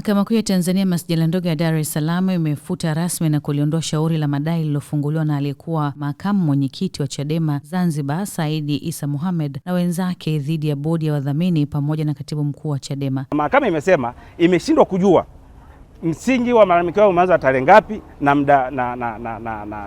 Mahakama Kuu ya Tanzania masjala ndogo ya Dar es Salaam imefuta rasmi na kuliondoa shauri la madai lililofunguliwa na aliyekuwa makamu mwenyekiti wa Chadema Zanzibar Said Issa Mohamed na wenzake dhidi ya bodi ya wadhamini pamoja na katibu mkuu wa Chadema. Mahakama imesema imeshindwa kujua msingi wa malalamiko yao umeanza tarehe ngapi na muda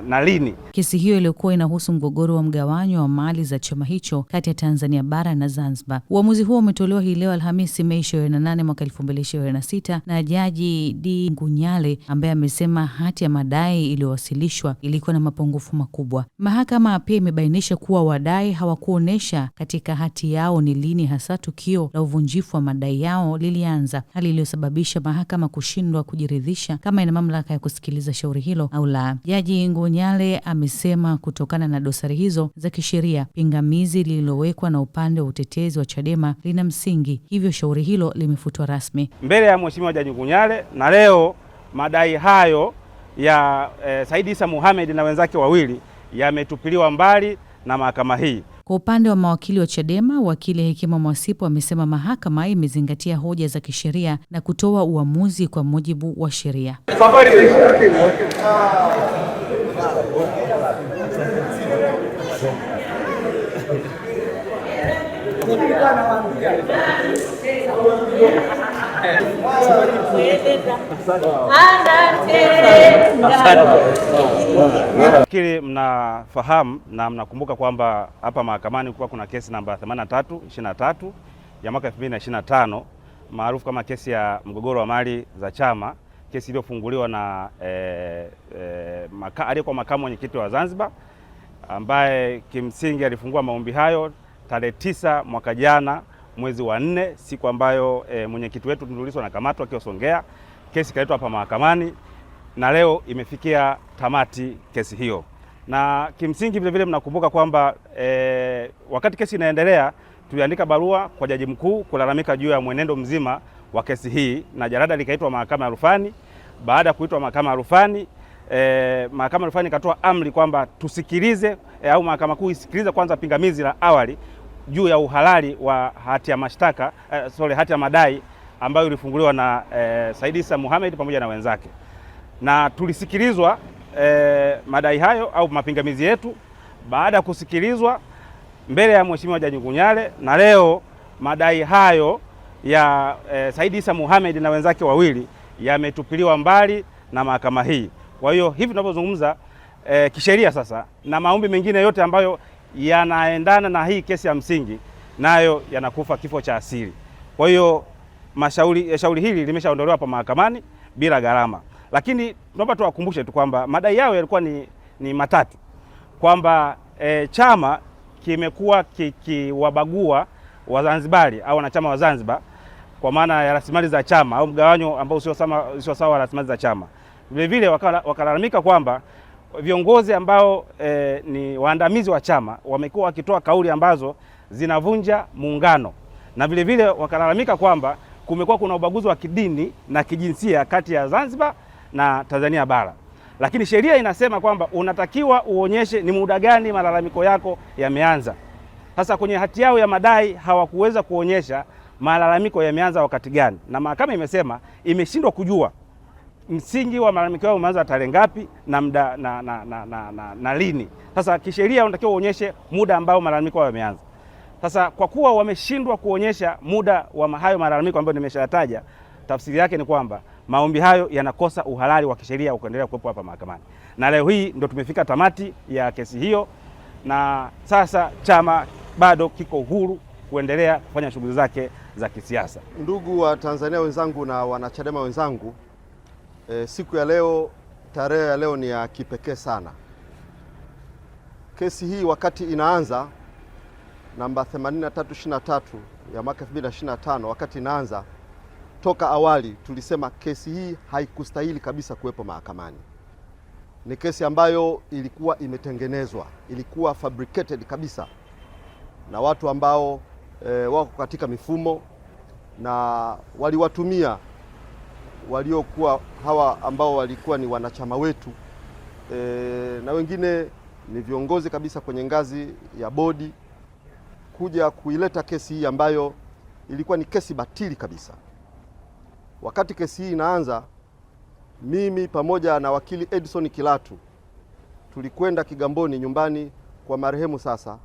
na lini. Kesi hiyo iliyokuwa inahusu mgogoro wa mgawanyo wa mali za chama hicho kati ya Tanzania bara na Zanzibar. Uamuzi huo umetolewa hii leo Alhamisi Mei 28 mwaka 2026 na Jaji D. Ngunyale ambaye amesema hati ya madai iliyowasilishwa ilikuwa na mapungufu makubwa. Mahakama pia imebainisha kuwa wadai hawakuonesha katika hati yao ni lini hasa tukio la uvunjifu wa madai yao lilianza, hali iliyosababisha mahakama kushindwa kujiridhisha kama ina mamlaka ya kusikiliza shauri hilo au la. Jaji Ngunyale amesema kutokana na dosari hizo za kisheria, pingamizi lililowekwa na upande wa utetezi wa Chadema lina msingi, hivyo shauri hilo limefutwa rasmi mbele ya Mheshimiwa Jaji Ngunyale. Na leo madai hayo ya Said Issa Mohamed na wenzake wawili yametupiliwa mbali na mahakama hii. Kwa upande wa mawakili wa Chadema, wakili Hekima Mwasipo amesema mahakama imezingatia hoja za kisheria na kutoa uamuzi kwa mujibu wa sheria. Kile mnafahamu na mnakumbuka kwamba hapa mahakamani kulikuwa kuna kesi namba 83/23 ya mwaka 2025 maarufu kama kesi ya mgogoro wa mali za chama, kesi iliyofunguliwa na aliyekuwa makamu mwenyekiti wa Zanzibar ambaye kimsingi alifungua maombi hayo tarehe 9 mwaka jana mwezi wa 4, siku ambayo mwenyekiti wetu Tundu Lissu anakamatwa akiwa Songea. Kesi kaletwa hapa mahakamani na leo imefikia tamati kesi hiyo. Na kimsingi vile vile mnakumbuka kwamba wakati kesi inaendelea tuliandika barua kwa Jaji Mkuu kulalamika juu ya mwenendo mzima wa kesi hii, na jarada likaitwa mahakama ya rufani. Baada ya kuitwa mahakama ya rufani, mahakama ya rufani ikatoa amri kwamba tusikilize au mahakama kuu isikilize kwanza pingamizi la awali juu ya uhalali wa hati ya mashtaka hati ya madai ambayo ilifunguliwa na Said Issa Mohamed pamoja na wenzake. Na tulisikilizwa madai hayo au mapingamizi yetu. Baada ya kusikilizwa mbele ya Mheshimiwa Jaji Ngunyale, na leo madai hayo ya Said Issa Mohamed na wenzake wawili yametupiliwa mbali na mahakama hii. Kwa hiyo hivi tunavyozungumza kisheria sasa, na maombi mengine yote ambayo yanaendana na hii kesi ya msingi nayo yanakufa kifo cha asili. Kwa hiyo shauri hili limeshaondolewa hapa mahakamani bila gharama. Lakini tunaomba tuwakumbushe tu kwamba madai yao yalikuwa ni matatu, kwamba chama kimekuwa kikiwabagua Wazanzibari au wanachama wa Zanzibar kwa maana ya rasilimali za chama au mgawanyo ambao sio sawa wa rasilimali za chama. Vile vile wakalalamika kwamba viongozi ambao ni waandamizi wa chama wamekuwa wakitoa kauli ambazo zinavunja muungano, na vile vile wakalalamika kwamba kumekuwa kuna ubaguzi wa kidini na kijinsia kati ya Zanzibar na Tanzania bara. Lakini sheria inasema kwamba unatakiwa uonyeshe ni muda gani malalamiko yako yameanza. Sasa kwenye hati yao ya madai hawakuweza kuonyesha malalamiko yameanza wakati gani, na mahakama imesema imeshindwa kujua msingi wa malalamiko yao umeanza tarehe ngapi na muda na lini. Sasa kisheria unatakiwa uonyeshe muda ambao malalamiko yao yameanza. Sasa kwa kuwa wameshindwa kuonyesha muda wa hayo malalamiko ambayo nimeshayataja, tafsiri yake ni kwamba maombi hayo yanakosa uhalali wa kisheria kuendelea kuwepo hapa mahakamani. Na leo hii ndio tumefika tamati ya kesi hiyo, na sasa chama bado kiko huru kuendelea kufanya shughuli zake za kisiasa. Ndugu wa Tanzania wenzangu na wanachadema wenzangu, siku ya leo, tarehe ya leo ni ya kipekee sana. Kesi hii wakati inaanza namba 83/23 ya mwaka 2025, wakati inaanza, toka awali tulisema kesi hii haikustahili kabisa kuwepo mahakamani. Ni kesi ambayo ilikuwa imetengenezwa, ilikuwa fabricated kabisa na watu ambao wako katika mifumo, na waliwatumia waliokuwa hawa ambao walikuwa ni wanachama wetu na wengine ni viongozi kabisa kwenye ngazi ya bodi kuja kuileta kesi hii ambayo ilikuwa ni kesi batili kabisa. Wakati kesi hii inaanza, mimi pamoja na wakili Edson Kilatu tulikwenda Kigamboni nyumbani kwa marehemu sasa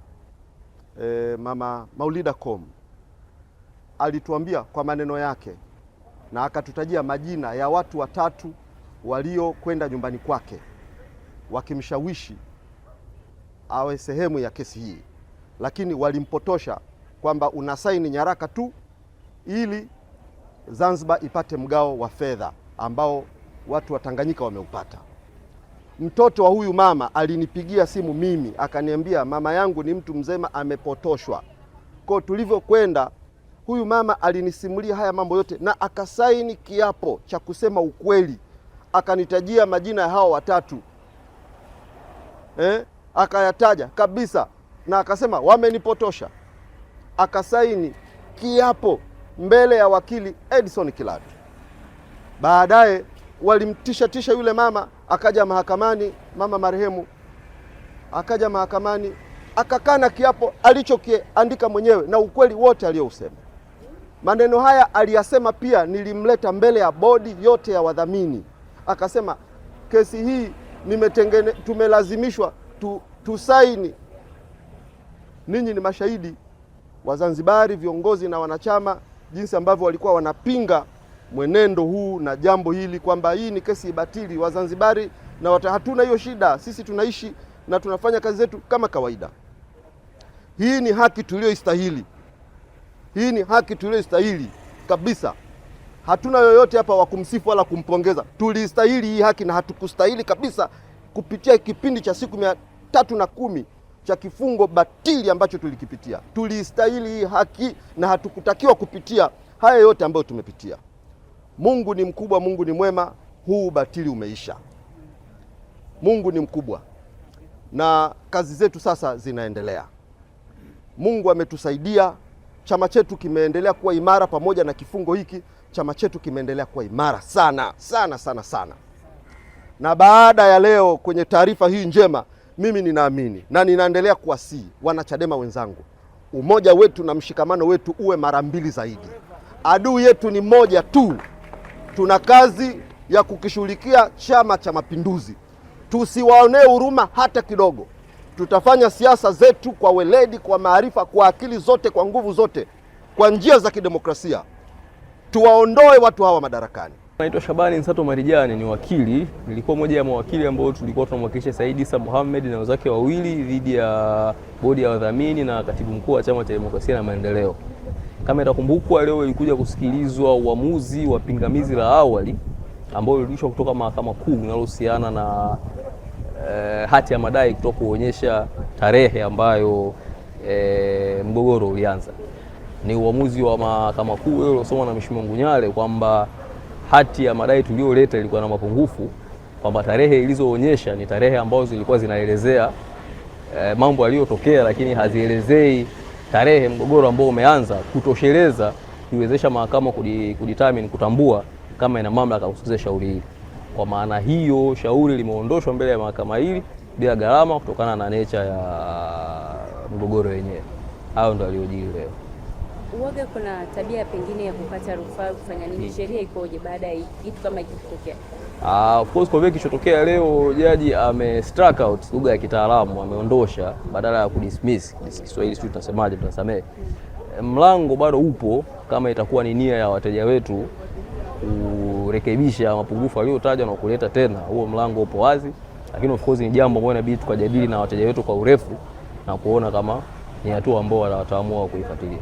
Mama Maulida Kom. Alituambia kwa maneno yake na akatutajia majina ya watu watatu waliokwenda nyumbani kwake wakimshawishi awe sehemu ya kesi hii, lakini walimpotosha kwamba unasaini nyaraka tu ili Zanzibar ipate mgao wa fedha ambao watu wa Tanganyika wameupata. Mtoto wa huyu mama alinipigia simu mimi akaniambia mama yangu ni mtu mzema amepotoshwa. Kwa tulivyokwenda, huyu mama alinisimulia haya mambo yote na akasaini kiapo cha kusema ukweli. Akanitajia majina ya hao watatu. Akayataja kabisa na akasema wamenipotosha. Akasaini kiapo mbele ya wakili Edson Kilatu. Baadaye walimtisha yule mama, akaja mahakamani, mama marehemu akaja mahakamani akakana kiapo alichokiandika mwenyewe na ukweli wote aliousema. Maneno haya aliyasema pia nilimleta mbele ya bodi yote ya wadhamini. Akasema kesi hii tumelazimishwa tusaini. Ninyi ni mashahidi Wazanzibari, viongozi na wanachama, jinsi ambavyo walikuwa wanapinga mwenendo huu na jambo hili kwamba hii ni kesi batili. Wazanzibari na hatuna hiyo shida, sisi tunaishi na tunafanya kazi zetu kama kawaida. Hii ni haki tuliyoistahili. Hii ni haki tuliyoistahili kabisa. Hatuna yoyote hapa wa kumsifu wala kumpongeza. Tulistahili hii haki na hatukustahili kabisa kupitia kipindi cha siku 310 cha kifungo batili ambacho tulikipitia. Tulistahili hii haki na hatukutakiwa kupitia haya yote ambayo tumepitia. Mungu ni mkubwa, Mungu ni mwema, huu batili umeisha. Mungu ni mkubwa na kazi zetu sasa zinaendelea. Mungu ametusaidia, chama chetu kimeendelea kuwa imara pamoja na kifungo hiki. Chama chetu kimeendelea kuwa imara sana sana sana sana. Na baada ya leo kwenye taarifa hii njema, mimi ninaamini na ninaendelea kuwasihi wanachadema wenzangu, umoja wetu na mshikamano wetu uwe mara mbili zaidi. Adui yetu ni moja tu. Tuna kazi ya kukishughulikia Chama cha Mapinduzi. Tusiwaonee huruma hata kidogo. Tutafanya siasa zetu kwa weledi, kwa maarifa, kwa akili zote, kwa nguvu zote, kwa njia za kidemokrasia. Tuwaondoe watu hawa madarakani. Naitwa Shabani Nsato Marijani, ni wakili. Nilikuwa moja ya mawakili ambao tulikuwa tunamwakilisha Said Issa Mohamed na wenzake wawili dhidi ya bodi ya wadhamini na katibu mkuu wa Chama cha Demokrasia na Maendeleo. Kama itakumbukwa, leo ilikuja kusikilizwa uamuzi wa pingamizi la awali ambao ulirudishwa kutoka Mahakama Kuu linalohusiana na hati ya madai kutoka kuonyesha tarehe ambayo mgogoro ulianza. Ni uamuzi wa Mahakama Kuu uliosomwa na Mheshimiwa Ngunyale kwamba hati ya madai tuliyoleta ilikuwa na mapungufu, kwamba tarehe ilizoonyesha ni tarehe ambazo zilikuwa zinaelezea mambo yaliyotokea, lakini hazielezei tarehe mgogoro ambao umeanza kutosheleza kuiwezesha mahakama kudetermine, kutambua kama ina mamlaka kusikiliza shauri hili. Kwa maana hiyo shauri limeondoshwa mbele ya mahakama hili bila gharama kutokana na nature ya mgogoro wenyewe. Hayo ndio aliyojiri leo. Uoga kuna tabia pengine ya kukata rufaa, kufanya nini? Sheria ikoje baada ya kitu kama hiki kutokea? Of course, kwa vile kilichotokea leo jaji strike out, lugha ya kitaalamu, ameondosha badala ya kudismiss. Kiswahili sisi tunasemaje, tunasamehe. Mlango bado upo kama itakuwa ni nia ya wateja wetu kurekebisha mapungufu aliyotaja na kuleta tena, huo mlango upo wazi, lakini of course ni jambo ambalo inabidi tukajadili na wateja wetu kwa urefu na kuona kama ni hatua ambao wataamua kuifuatilia.